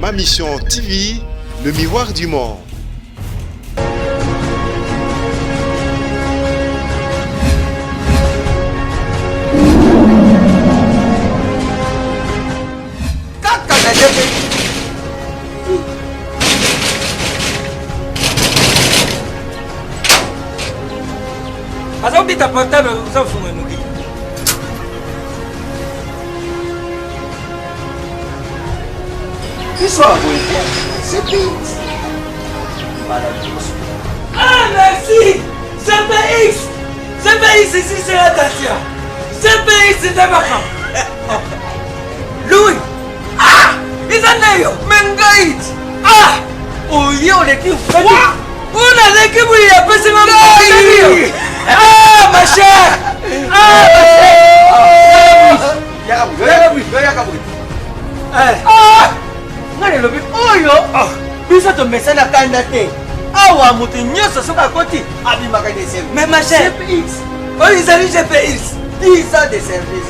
Ma Mission TV, le miroir du monde. Azaubi ta portable uzafunga nuki. Qui soit c'est vite. Ah merci. CPX. CPX ici c'est la Dacia. CPX c'est Tabaka. Louis. Ah. Izaneyo. Mengait. Ah. Oyo leki ufati. Una leki bui ya pesi mambo. Ah ma chère. Ah ma chère. Ah. Ngale lobi oyo biso to mesana kanda te awa mutu nyoso soka koti abimaka de service mais ma chère CPX oyo izali CPX 10 ans de service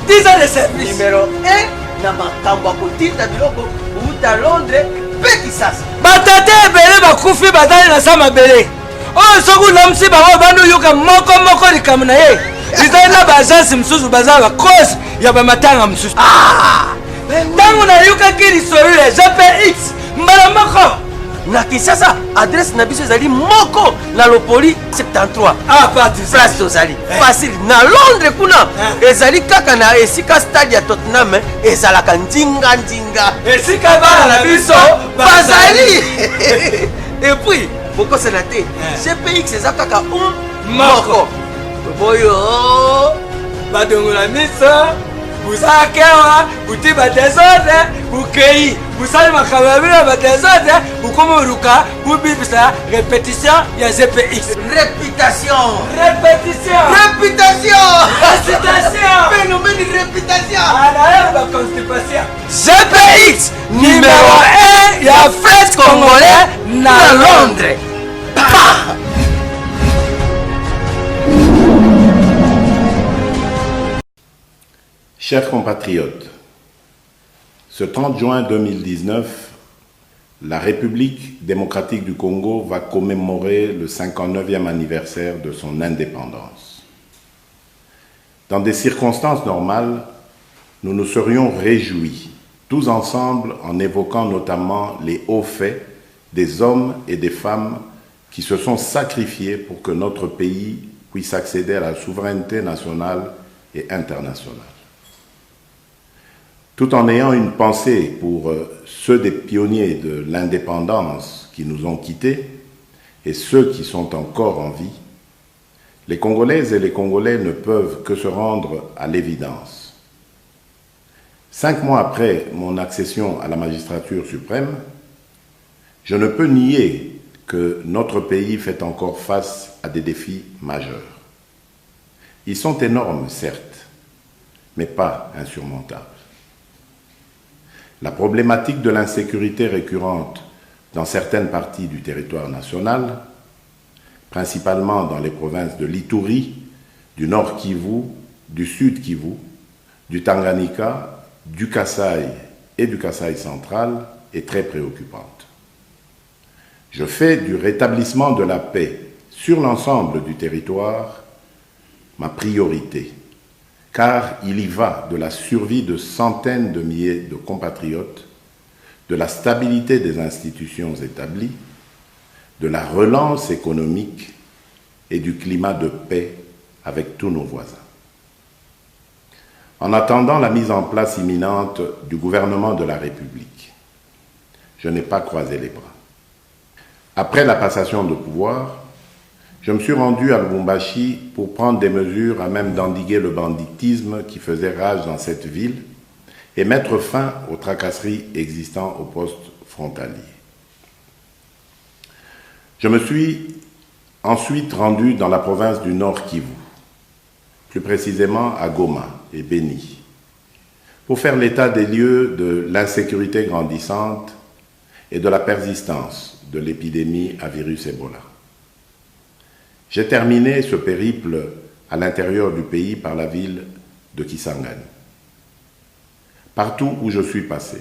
10 ans de service numéro 1 na makambo ya kotinda biloko uta Londres mpe Kisasa batate ebele bakufi batali na sa mabele oyo soki unamusi bango bandi oyoka moko likambo na ye izali na baagence mosusu baza bakose ya bamatanga mosusu tango na yokaki lisolo ya GPX mbala moko na Kisasa adresse na biso ezali moko na Lopoli 73 place tozali facile na Londres kuna ezali kaka na esika stade ya Tottenham ezalaka ndinga esika bana na biso bazali et puis bokosana te GPX eza kaka moko boyo badongola miso buzakewa butiba desordre bukei busali makamabila ba desordre bukomoruka bubibisa répétition ya GPX réputation phénomène de réputation ala ba constipation GPX numéro 1 ya fête congolais na Londres. Chers compatriotes, ce 30 juin 2019, la République démocratique du Congo va commémorer le 59e anniversaire de son indépendance. Dans des circonstances normales, nous nous serions réjouis, tous ensemble, en évoquant notamment les hauts faits des hommes et des femmes qui se sont sacrifiés pour que notre pays puisse accéder à la souveraineté nationale et internationale. Tout en ayant une pensée pour ceux des pionniers de l'indépendance qui nous ont quittés et ceux qui sont encore en vie, les Congolaises et les Congolais ne peuvent que se rendre à l'évidence. 5 mois après mon accession à la magistrature suprême, je ne peux nier que notre pays fait encore face à des défis majeurs. Ils sont énormes, certes, mais pas insurmontables. La problématique de l'insécurité récurrente dans certaines parties du territoire national, principalement dans les provinces de l'Ituri, du Nord Kivu, du Sud Kivu, du Tanganyika, du Kasaï et du Kasaï central, est très préoccupante. Je fais du rétablissement de la paix sur l'ensemble du territoire ma priorité, car il y va de la survie de centaines de milliers de compatriotes, de la stabilité des institutions établies, de la relance économique et du climat de paix avec tous nos voisins. En attendant la mise en place imminente du gouvernement de la République, je n'ai pas croisé les bras. Après la passation de pouvoir, je me suis rendu à Lubumbashi pour prendre des mesures à même d'endiguer le banditisme qui faisait rage dans cette ville et mettre fin aux tracasseries existant au poste frontalier. Je me suis ensuite rendu dans la province du Nord Kivu, plus précisément à Goma et Beni, pour faire l'état des lieux de l'insécurité grandissante et de la persistance de l'épidémie à virus Ebola. J'ai terminé ce périple à l'intérieur du pays par la ville de Kisangani. Partout où je suis passé,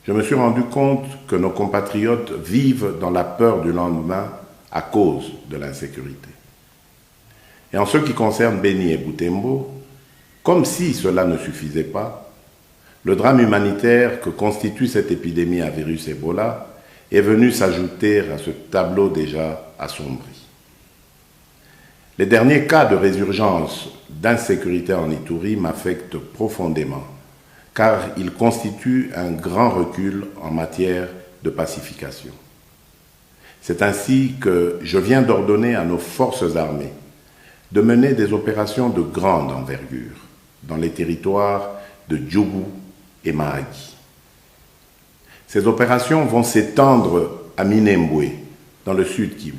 je me suis rendu compte que nos compatriotes vivent dans la peur du lendemain à cause de l'insécurité. Et en ce qui concerne Beni et Butembo, comme si cela ne suffisait pas, le drame humanitaire que constitue cette épidémie à virus Ebola est venu s'ajouter à ce tableau déjà assombri. Les derniers cas de résurgence d'insécurité en Ituri m'affectent profondément, car ils constituent un grand recul en matière de pacification. C'est ainsi que je viens d'ordonner à nos forces armées de mener des opérations de grande envergure dans les territoires de Djougou et Mahagi. Ces opérations vont s'étendre à Minembwe, dans le sud Kivu,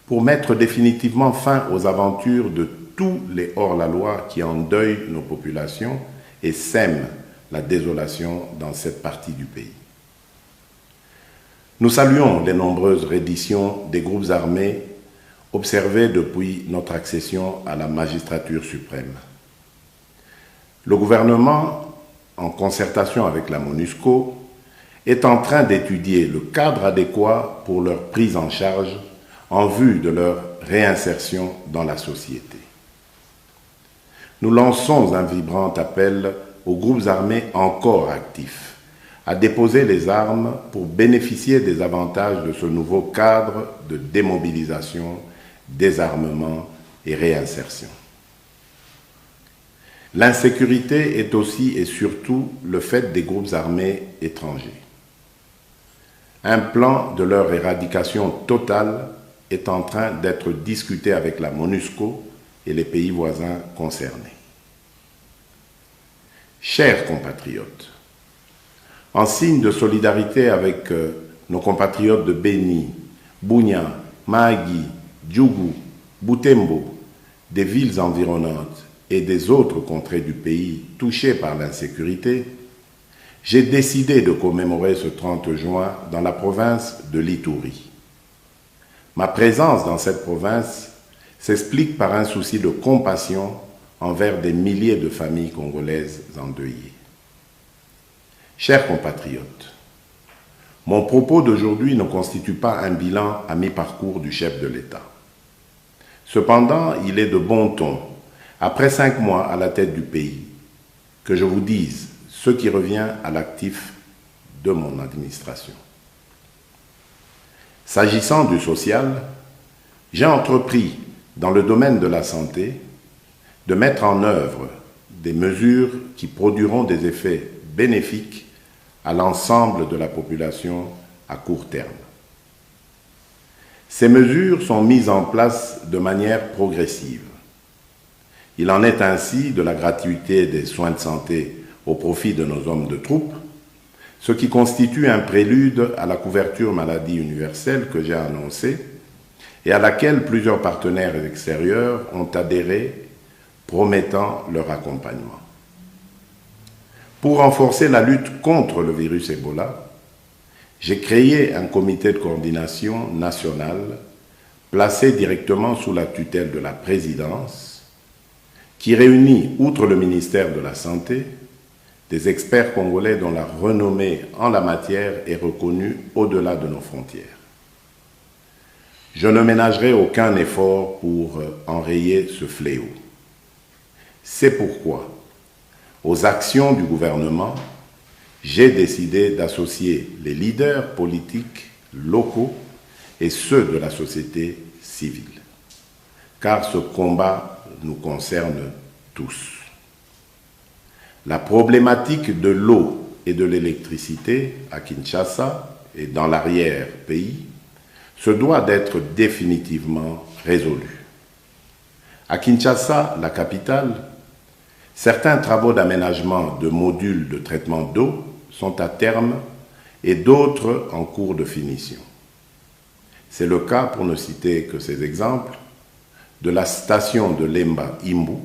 pour mettre définitivement fin aux aventures de tous les hors-la-loi qui endeuillent nos populations et sèment la désolation dans cette partie du pays. Nous saluons les nombreuses redditions des groupes armés observées depuis notre accession à la magistrature suprême. Le gouvernement, en concertation avec la MONUSCO, est en train d'étudier le cadre adéquat pour leur prise en charge en vue de leur réinsertion dans la société. Nous lançons un vibrant appel aux groupes armés encore actifs à déposer les armes pour bénéficier des avantages de ce nouveau cadre de démobilisation, désarmement et réinsertion. L'insécurité est aussi et surtout le fait des groupes armés étrangers. Un plan de leur éradication totale est en train d'être discuté avec la MONUSCO et les pays voisins concernés. Chers compatriotes, en signe de solidarité avec nos compatriotes de Beni, Bunia, Mahagi, Djougou, Butembo, des villes environnantes et des autres contrées du pays touchées par l'insécurité, j'ai décidé de commémorer ce 30 juin dans la province de l'Ituri. Ma présence dans cette province s'explique par un souci de compassion envers des milliers de familles congolaises endeuillées. Chers compatriotes, mon propos d'aujourd'hui ne constitue pas un bilan à mi-parcours du chef de l'État. Cependant, il est de bon ton, après 5 mois à la tête du pays, que je vous dise ce qui revient à l'actif de mon administration. S'agissant du social, j'ai entrepris, dans le domaine de la santé, de mettre en œuvre des mesures qui produiront des effets bénéfiques à l'ensemble de la population à court terme. Ces mesures sont mises en place de manière progressive. Il en est ainsi de la gratuité des soins de santé au profit de nos hommes de troupe, ce qui constitue un prélude à la couverture maladie universelle que j'ai annoncée et à laquelle plusieurs partenaires extérieurs ont adhéré, promettant leur accompagnement. Pour renforcer la lutte contre le virus Ebola, j'ai créé un comité de coordination nationale placé directement sous la tutelle de la présidence qui réunit, outre le ministère de la Santé, des experts congolais dont la renommée en la matière est reconnue au-delà de nos frontières. Je ne ménagerai aucun effort pour enrayer ce fléau. C'est pourquoi, aux actions du gouvernement, j'ai décidé d'associer les leaders politiques locaux et ceux de la société civile, car ce combat nous concerne tous. La problématique de l'eau et de l'électricité à Kinshasa et dans l'arrière-pays se doit d'être définitivement résolue. À Kinshasa, la capitale, certains travaux d'aménagement de modules de traitement d'eau sont à terme et d'autres en cours de finition. C'est le cas, pour ne citer que ces exemples, de la station de Lemba Imbu,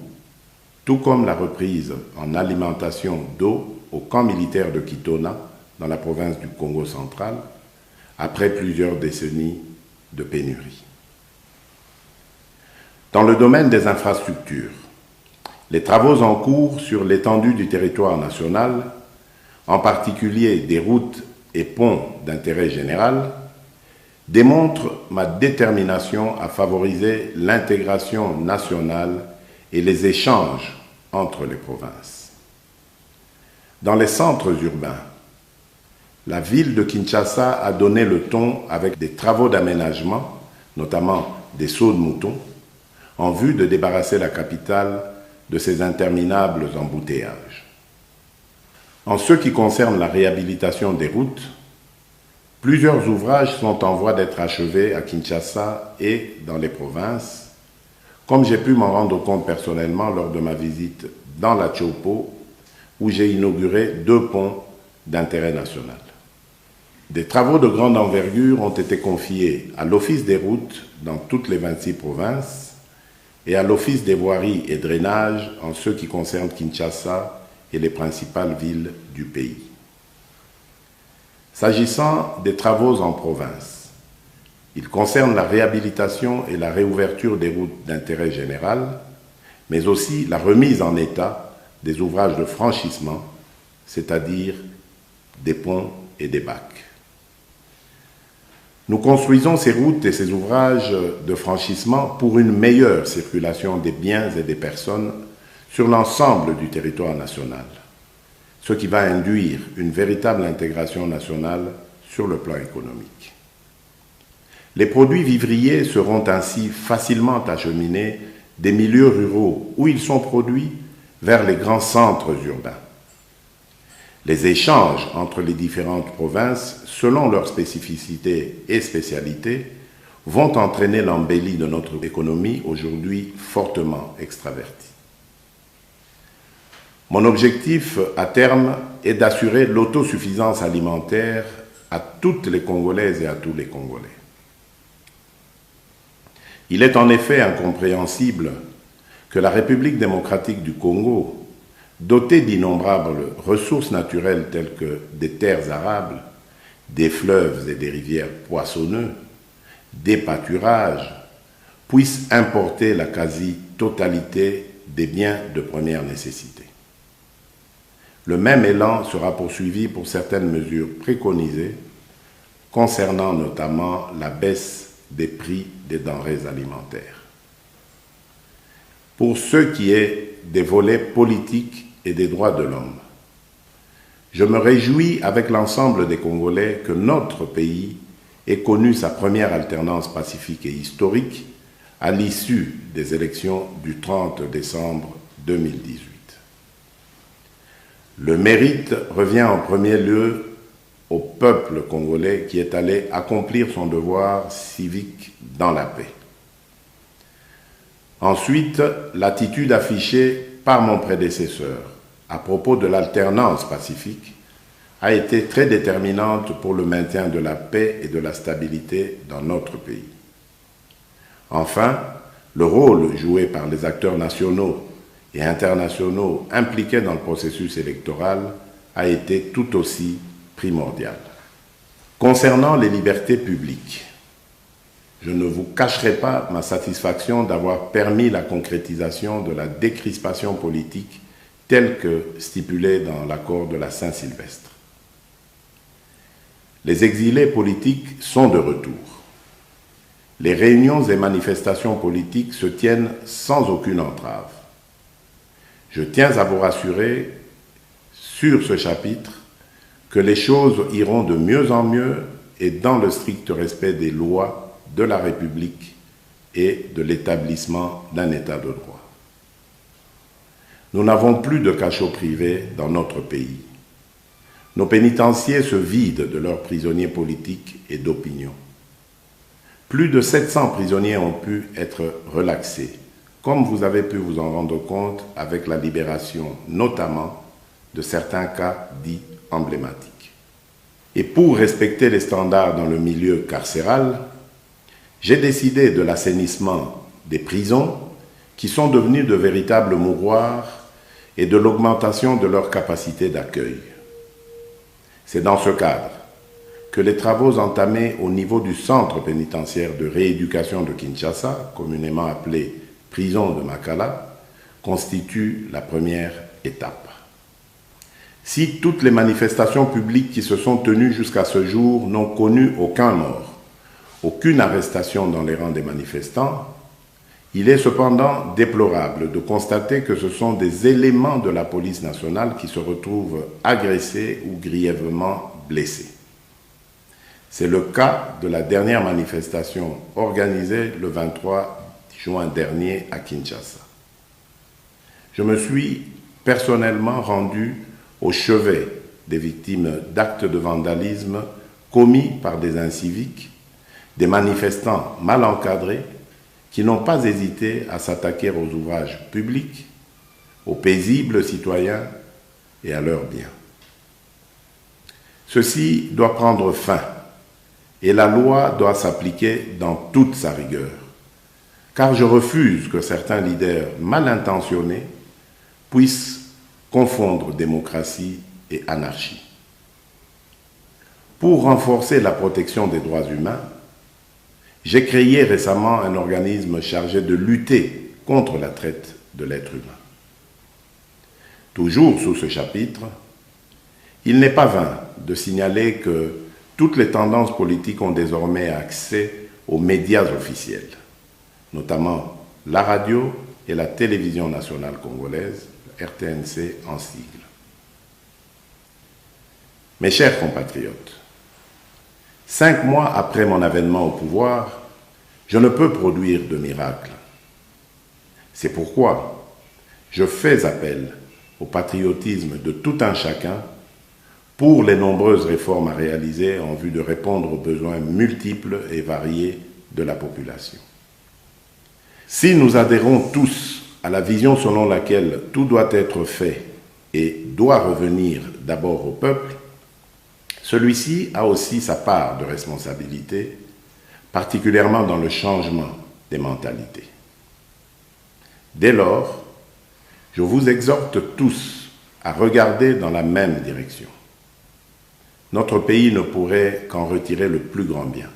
tout comme la reprise en alimentation d'eau au camp militaire de Kitona, dans la province du Congo central, après plusieurs décennies de pénurie. Dans le domaine des infrastructures, les travaux en cours sur l'étendue du territoire national en particulier des routes et ponts d'intérêt général, démontre ma détermination à favoriser l'intégration nationale et les échanges entre les provinces. Dans les centres urbains, la ville de Kinshasa a donné le ton avec des travaux d'aménagement, notamment des sauts de moutons, en vue de débarrasser la capitale de ces interminables embouteillages. En ce qui concerne la réhabilitation des routes, plusieurs ouvrages sont en voie d'être achevés à Kinshasa et dans les provinces, comme j'ai pu m'en rendre compte personnellement lors de ma visite dans la Chopo, où j'ai inauguré 2 ponts d'intérêt national. Des travaux de grande envergure ont été confiés à l'Office des routes dans toutes les 26 provinces et à l'Office des voiries et drainages en ce qui concerne Kinshasa et les principales villes du pays. S'agissant des travaux en province, ils concernent la réhabilitation et la réouverture des routes d'intérêt général, mais aussi la remise en état des ouvrages de franchissement, c'est-à-dire des ponts et des bacs. Nous construisons ces routes et ces ouvrages de franchissement pour une meilleure circulation des biens et des personnes sur l'ensemble du territoire national, ce qui va induire une véritable intégration nationale sur le plan économique. Les produits vivriers seront ainsi facilement acheminés des milieux ruraux où ils sont produits vers les grands centres urbains. Les échanges entre les différentes provinces, selon leurs spécificités et spécialités, vont entraîner l'embellie de notre économie aujourd'hui fortement extravertie. Mon objectif à terme est d'assurer l'autosuffisance alimentaire à toutes les Congolaises et à tous les Congolais. Il est en effet incompréhensible que la République démocratique du Congo, dotée d'innombrables ressources naturelles telles que des terres arables, des fleuves et des rivières poissonneux, des pâturages, puisse importer la quasi-totalité des biens de première nécessité. Le même élan sera poursuivi pour certaines mesures préconisées concernant notamment la baisse des prix des denrées alimentaires. Pour ce qui est des volets politiques et des droits de l'homme, je me réjouis avec l'ensemble des Congolais que notre pays ait connu sa première alternance pacifique et historique à l'issue des élections du 30 décembre 2018. Le mérite revient en premier lieu au peuple congolais qui est allé accomplir son devoir civique dans la paix. Ensuite, l'attitude affichée par mon prédécesseur à propos de l'alternance pacifique a été très déterminante pour le maintien de la paix et de la stabilité dans notre pays. Enfin, le rôle joué par les acteurs nationaux et internationaux impliqués dans le processus électoral a été tout aussi primordial. Concernant les libertés publiques, je ne vous cacherai pas ma satisfaction d'avoir permis la concrétisation de la décrispation politique telle que stipulée dans l'accord de la Saint-Sylvestre. Les exilés politiques sont de retour. Les réunions et manifestations politiques se tiennent sans aucune entrave. Je tiens à vous rassurer sur ce chapitre que les choses iront de mieux en mieux et dans le strict respect des lois de la République et de l'établissement d'un État de droit. Nous n'avons plus de cachots privés dans notre pays. Nos pénitenciers se vident de leurs prisonniers politiques et d'opinion. Plus de 700 prisonniers ont pu être relaxés, comme vous avez pu vous en rendre compte avec la libération notamment de certains cas dits emblématiques. Et pour respecter les standards dans le milieu carcéral, j'ai décidé de l'assainissement des prisons qui sont devenues de véritables mouroirs et de l'augmentation de leur capacité d'accueil. C'est dans ce cadre que les travaux entamés au niveau du centre pénitentiaire de rééducation de Kinshasa, communément appelé prison de Makala, constituent la première étape. Si toutes les manifestations publiques qui se sont tenues jusqu'à ce jour n'ont connu aucun mort, aucune arrestation dans les rangs des manifestants, il est cependant déplorable de constater que ce sont des éléments de la police nationale qui se retrouvent agressés ou grièvement blessés. C'est le cas de la dernière manifestation organisée le 23 juin dernier à Kinshasa. Je me suis personnellement rendu au chevet des victimes d'actes de vandalisme commis par des inciviques, des manifestants mal encadrés qui n'ont pas hésité à s'attaquer aux ouvrages publics, aux paisibles citoyens et à leurs biens. Ceci doit prendre fin et la loi doit s'appliquer dans toute sa rigueur, car je refuse que certains leaders mal intentionnés puissent confondre démocratie et anarchie. Pour renforcer la protection des droits humains, j'ai créé récemment un organisme chargé de lutter contre la traite de l'être humain. Toujours sous ce chapitre, il n'est pas vain de signaler que toutes les tendances politiques ont désormais accès aux médias officiels, notamment la radio et la télévision nationale congolaise, RTNC en sigle. Mes chers compatriotes, 5 mois après mon avènement au pouvoir, je ne peux produire de miracle. C'est pourquoi je fais appel au patriotisme de tout un chacun pour les nombreuses réformes à réaliser en vue de répondre aux besoins multiples et variés de la population. Si nous adhérons tous à la vision selon laquelle tout doit être fait et doit revenir d'abord au peuple, celui-ci a aussi sa part de responsabilité, particulièrement dans le changement des mentalités. Dès lors, je vous exhorte tous à regarder dans la même direction. Notre pays ne pourrait qu'en retirer le plus grand bien.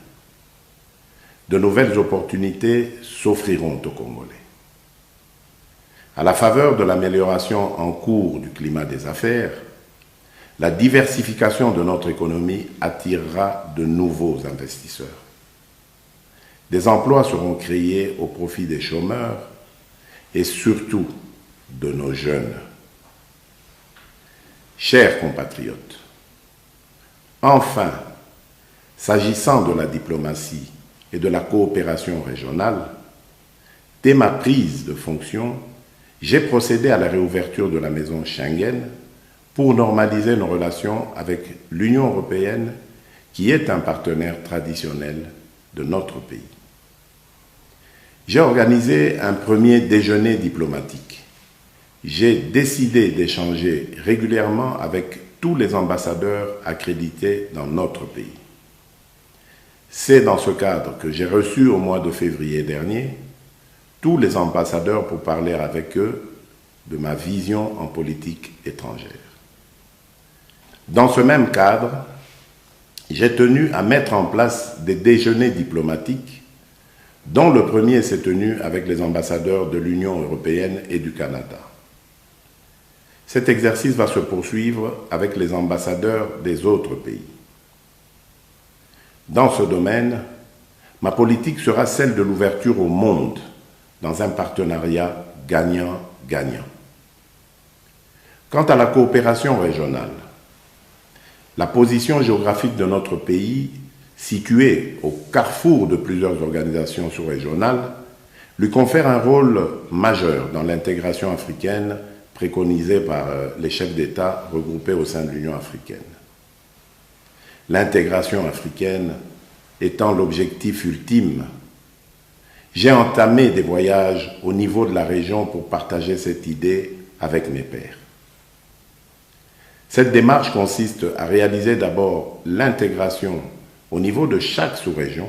De nouvelles opportunités s'offriront aux Congolais. À la faveur de l'amélioration en cours du climat des affaires, la diversification de notre économie attirera de nouveaux investisseurs. Des emplois seront créés au profit des chômeurs et surtout de nos jeunes. Chers compatriotes, enfin, s'agissant de la diplomatie et de la coopération régionale, dès ma prise de fonction, j'ai procédé à la réouverture de la maison Schengen pour normaliser nos relations avec l'Union européenne, qui est un partenaire traditionnel de notre pays. J'ai organisé un premier déjeuner diplomatique. J'ai décidé d'échanger régulièrement avec tous les ambassadeurs accrédités dans notre pays. C'est dans ce cadre que j'ai reçu au mois de février dernier tous les ambassadeurs pour parler avec eux de ma vision en politique étrangère. Dans ce même cadre, j'ai tenu à mettre en place des déjeuners diplomatiques, dont le premier s'est tenu avec les ambassadeurs de l'Union européenne et du Canada. Cet exercice va se poursuivre avec les ambassadeurs des autres pays. Dans ce domaine, ma politique sera celle de l'ouverture au monde, dans un partenariat gagnant-gagnant. Quant à la coopération régionale, la position géographique de notre pays, située au carrefour de plusieurs organisations sous-régionales, lui confère un rôle majeur dans l'intégration africaine préconisée par les chefs d'État regroupés au sein de l'Union africaine. L'intégration africaine étant l'objectif ultime, j'ai entamé des voyages au niveau de la région pour partager cette idée avec mes pairs. Cette démarche consiste à réaliser d'abord l'intégration au niveau de chaque sous-région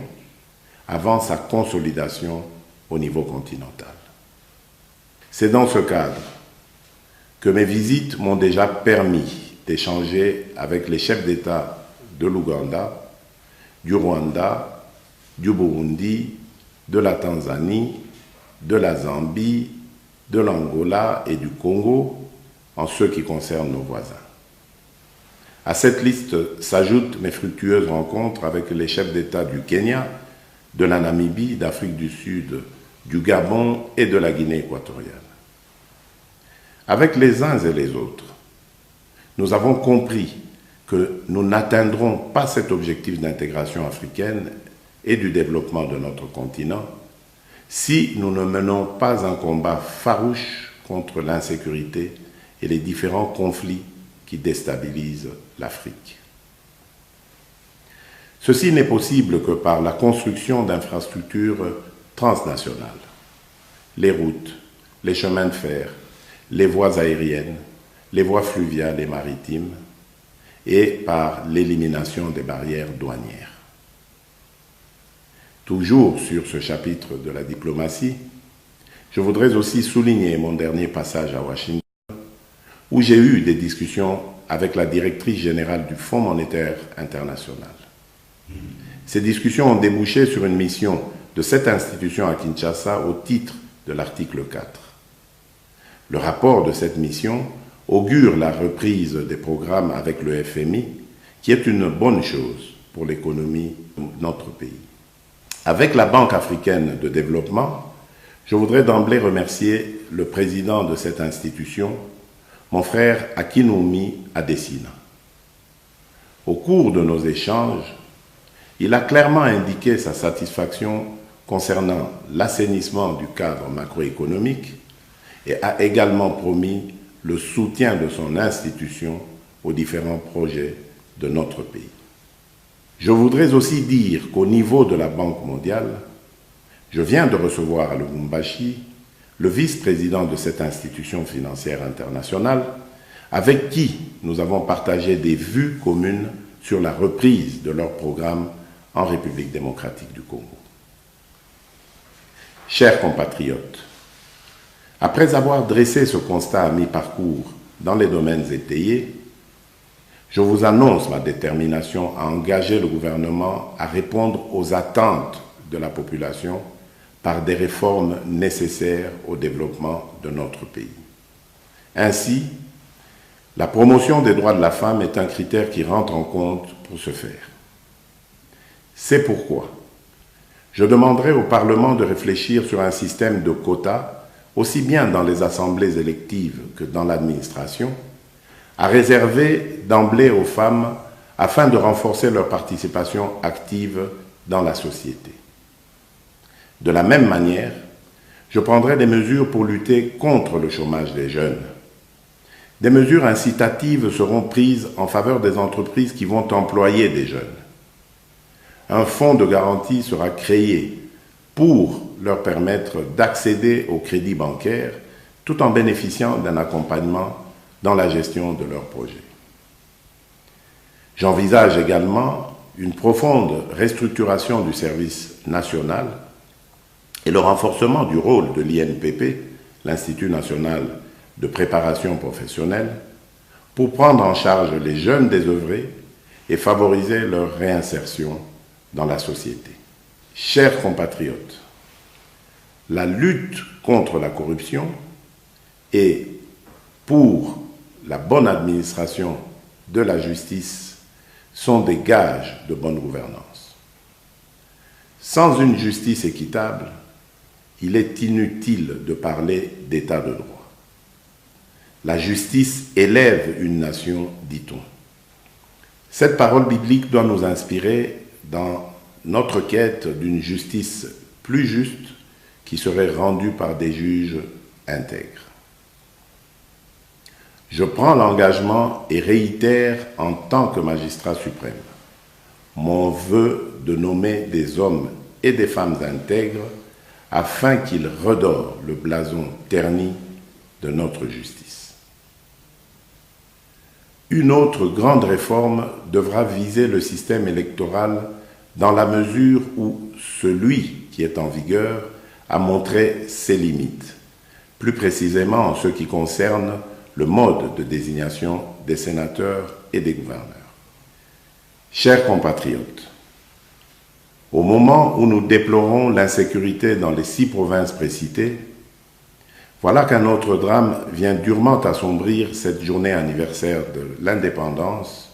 avant sa consolidation au niveau continental. C'est dans ce cadre que mes visites m'ont déjà permis d'échanger avec les chefs d'État de l'Ouganda, du Rwanda, du Burundi, de la Tanzanie, de la Zambie, de l'Angola et du Congo, en ce qui concerne nos voisins. À cette liste s'ajoutent mes fructueuses rencontres avec les chefs d'État du Kenya, de la Namibie, d'Afrique du Sud, du Gabon et de la Guinée équatoriale. Avec les uns et les autres, nous avons compris que nous n'atteindrons pas cet objectif d'intégration africaine et du développement de notre continent si nous ne menons pas un combat farouche contre l'insécurité et les différents conflits qui déstabilisent l'Afrique. Ceci n'est possible que par la construction d'infrastructures transnationales. Les routes, les chemins de fer, les voies aériennes, les voies fluviales et maritimes, et par l'élimination des barrières douanières. Toujours sur ce chapitre de la diplomatie, je voudrais aussi souligner mon dernier passage à Washington, où j'ai eu des discussions avec la directrice générale du Fonds monétaire international. Ces discussions ont débouché sur une mission de cette institution à Kinshasa au titre de l'article 4. Le rapport de cette mission augure la reprise des programmes avec le FMI, qui est une bonne chose pour l'économie de notre pays. Avec la Banque africaine de développement, je voudrais d'emblée remercier le président de cette institution, mon frère Akinwumi Adesina. Au cours de nos échanges, il a clairement indiqué sa satisfaction concernant l'assainissement du cadre macroéconomique et a également promis le soutien de son institution aux différents projets de notre pays. Je voudrais aussi dire qu'au niveau de la Banque mondiale, je viens de recevoir à Lubumbashi le vice-président de cette institution financière internationale, avec qui nous avons partagé des vues communes sur la reprise de leur programme en République démocratique du Congo. Chers compatriotes, après avoir dressé ce constat à mi-parcours dans les domaines étayés, je vous annonce ma détermination à engager le gouvernement à répondre aux attentes de la population par des réformes nécessaires au développement de notre pays. Ainsi, la promotion des droits de la femme est un critère qui rentre en compte pour ce faire. C'est pourquoi je demanderai au Parlement de réfléchir sur un système de quotas, aussi bien dans les assemblées électives que dans l'administration, à réserver d'emblée aux femmes afin de renforcer leur participation active dans la société. De la même manière, je prendrai des mesures pour lutter contre le chômage des jeunes. Des mesures incitatives seront prises en faveur des entreprises qui vont employer des jeunes. Un fonds de garantie sera créé pour leur permettre d'accéder au crédit bancaire tout en bénéficiant d'un accompagnement dans la gestion de leurs projets. J'envisage également une profonde restructuration du service national et le renforcement du rôle de l'INPP, l'Institut national de préparation professionnelle, pour prendre en charge les jeunes désœuvrés et favoriser leur réinsertion dans la société. Chers compatriotes, la lutte contre la corruption et pour la bonne administration de la justice sont des gages de bonne gouvernance. Sans une justice équitable, il est inutile de parler d'état de droit. La justice élève une nation, dit-on. Cette parole biblique doit nous inspirer dans notre quête d'une justice plus juste qui serait rendue par des juges intègres. Je prends l'engagement et réitère en tant que magistrat suprême mon vœu de nommer des hommes et des femmes intègres afin qu'ils redorent le blason terni de notre justice. Une autre grande réforme devra viser le système électoral dans la mesure où celui qui est en vigueur a montré ses limites, plus précisément en ce qui concerne le mode de désignation des sénateurs et des gouverneurs. Chers compatriotes, au moment où nous déplorons l'insécurité dans les 6 provinces précitées, voilà qu'un autre drame vient durement assombrir cette journée anniversaire de l'indépendance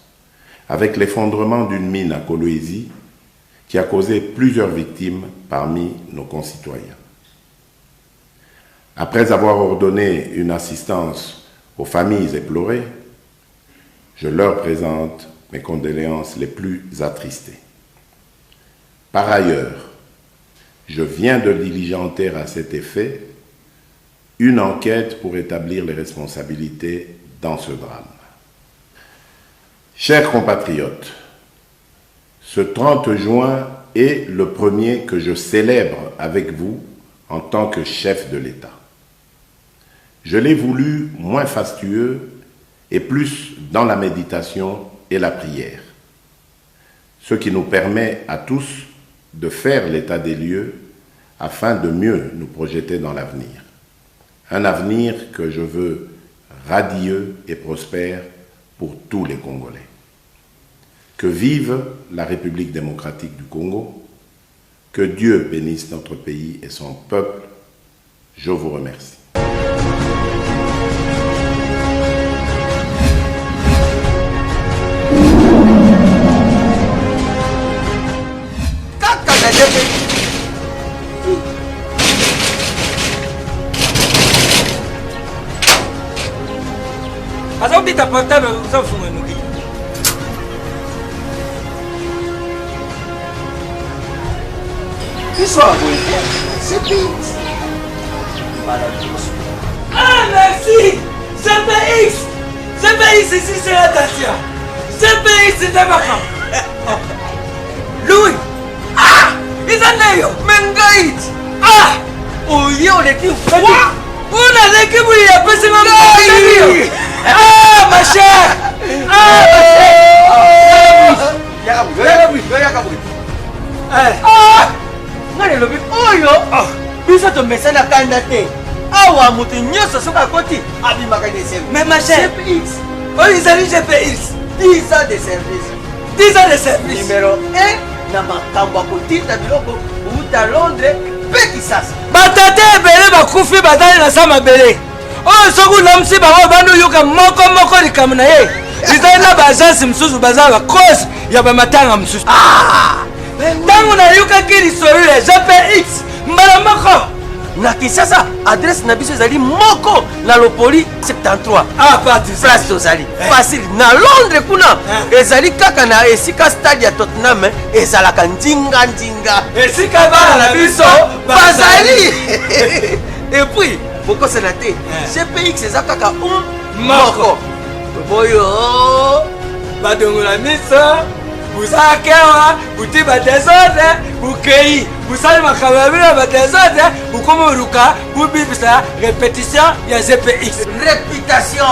avec l'effondrement d'une mine à Kolwezi qui a causé plusieurs victimes parmi nos concitoyens. Après avoir ordonné une assistance aux familles éplorées, je leur présente mes condoléances les plus attristées. Par ailleurs, je viens de diligenter à cet effet une enquête pour établir les responsabilités dans ce drame. Chers compatriotes, ce 30 juin est le premier que je célèbre avec vous en tant que chef de l'État. Je l'ai voulu moins fastueux et plus dans la méditation et la prière, ce qui nous permet à tous de faire l'état des lieux afin de mieux nous projeter dans l'avenir. Un avenir que je veux radieux et prospère pour tous les Congolais. Que vive la République démocratique du Congo, que Dieu bénisse notre pays et son peuple. Je vous remercie. Azauti tapatana usafunga nuki. Histoire C'est Beats. Ah merci! CPX! CPX ici c'est la Dacia! CPX c'est Tabaka! Louis! Ah! Isaneyo! Mengait! Ah! Oyo leki ufati! Una leki muli ya pesi mambo! Ah ma chère! Ah ma chère! Ah! Ngane lobi oyo! Biso to mesana kanda te! Awa mutu nyoso soka koti abimaka de service. Mais ma chère, GPX. Oh, ils allaient GPX. 10 ans de service. 10 ans de service. Numéro 1, na makambo kotita biloko uta Londres pe Kisasa. Batate ebele bakufi batali na sama bele. Oh, soku namsi bango bandu yuka moko likamu na ye. Izali na bajansi msusu bazala cross ya bamatanga msusu. Ah! Tangu na yuka kiri sorule GPX. Mbala moko. Na Kinshasa, adresse na biso ezali moko na Lopoli 73. Ah, pas du place tozali. Facile. Na Londres kuna ezali kaka na esika stade ya Tottenham ezalaka ndinga. Esika bana na biso bazali. Et puis, boko senate, GPX eza kaka moko. Boyo badongola miso. Busakewa, butiba desordre, bukei, busali makamabila ba desordre, bukomoruka, bubibisa répétition ya GPX. Réputation.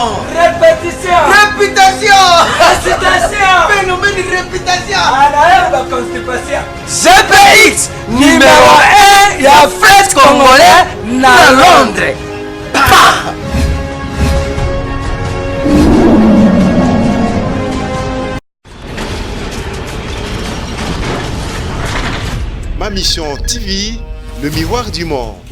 Phénomène de réputation. Ah, la constipation. GPX numéro 1 ya fête congolais na Londres. Ma mission TV, le miroir du monde.